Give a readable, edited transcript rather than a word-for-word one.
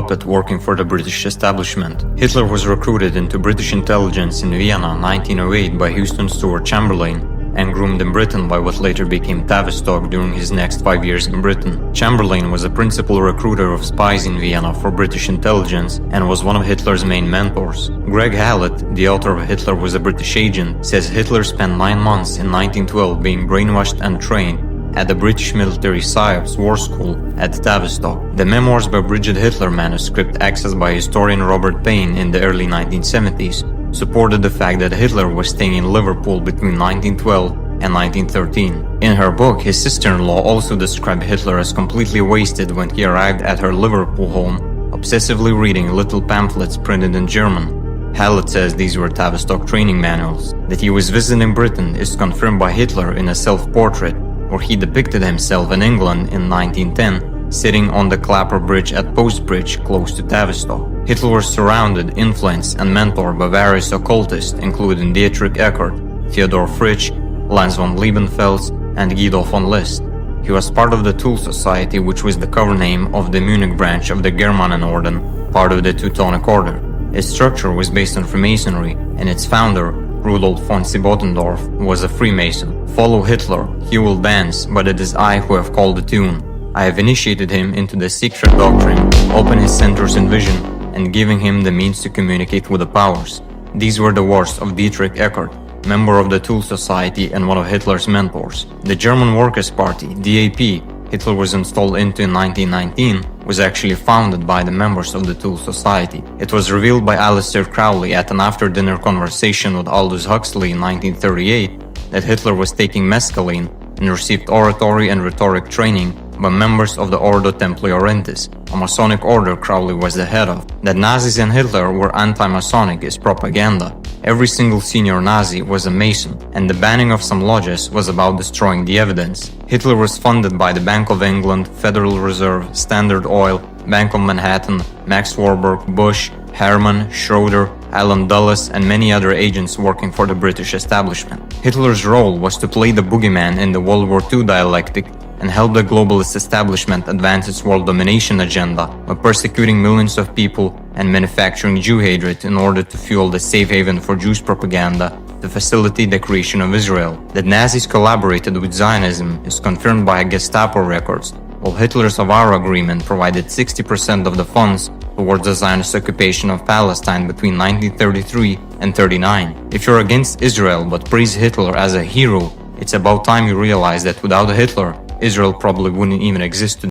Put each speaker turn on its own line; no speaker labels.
puppet working for the British establishment. Hitler was recruited into British intelligence in Vienna 1908 by Houston Stewart Chamberlain and groomed in Britain by what later became Tavistock during his next 5 years in Britain. Chamberlain was a principal recruiter of spies in Vienna for British intelligence and was one of Hitler's main mentors. Greg Hallett, the author of Hitler Was a British Agent, says Hitler spent 9 months in 1912 being brainwashed and trained at the British military PSYOPs war school at Tavistock. The Memoirs by Bridget Hitler manuscript, accessed by historian Robert Payne in the early 1970s, supported the fact that Hitler was staying in Liverpool between 1912 and 1913. In her book, his sister-in-law also described Hitler as completely wasted when he arrived at her Liverpool home, obsessively reading little pamphlets printed in German. Hallett says these were Tavistock training manuals. That he was visiting Britain is confirmed by Hitler in a self-portrait, where he depicted himself in England in 1910, sitting on the Clapper Bridge at Post Bridge close to Tavistock. Hitler was surrounded, influenced, and mentored by various occultists, including Dietrich Eckart, Theodor Fritsch, Lanz von Liebenfels, and Guido von List. He was part of the Tool Society, which was the cover name of the Munich branch of the Germanenorden, part of the Teutonic Order. Its structure was based on Freemasonry, and its founder, Rudolf von Siebotendorf, was a Freemason. Follow Hitler, he will dance, but it is I who have called the tune. I have initiated him into the secret doctrine, open his centers in vision, and giving him the means to communicate with the powers. These were the words of Dietrich Eckart, member of the Tool Society and one of Hitler's mentors. The German Workers' Party, DAP, Hitler was installed into in 1919, was actually founded by the members of the Tool Society. It was revealed by Aleister Crowley at an after-dinner conversation with Aldous Huxley in 1938 that Hitler was taking mescaline and received oratory and rhetoric training by members of the Ordo Templi Orientis, a Masonic order Crowley was the head of. That Nazis and Hitler were anti-Masonic is propaganda. Every single senior Nazi was a Mason, and the banning of some lodges was about destroying the evidence. Hitler was funded by the Bank of England, Federal Reserve, Standard Oil, Bank of Manhattan, Max Warburg, Bush, Herman, Schroeder, Alan Dulles, and many other agents working for the British establishment. Hitler's role was to play the boogeyman in the World War II dialectic and help the globalist establishment advance its world domination agenda by persecuting millions of people and manufacturing Jew hatred in order to fuel the safe haven for Jews propaganda to facilitate the creation of Israel. That Nazis collaborated with Zionism is confirmed by Gestapo records, while Hitler's Avar agreement provided 60% of the funds towards the Zionist occupation of Palestine between 1933 and 39. If you're against Israel but praise Hitler as a hero, it's about time you realize that without Hitler, Israel probably wouldn't even exist today.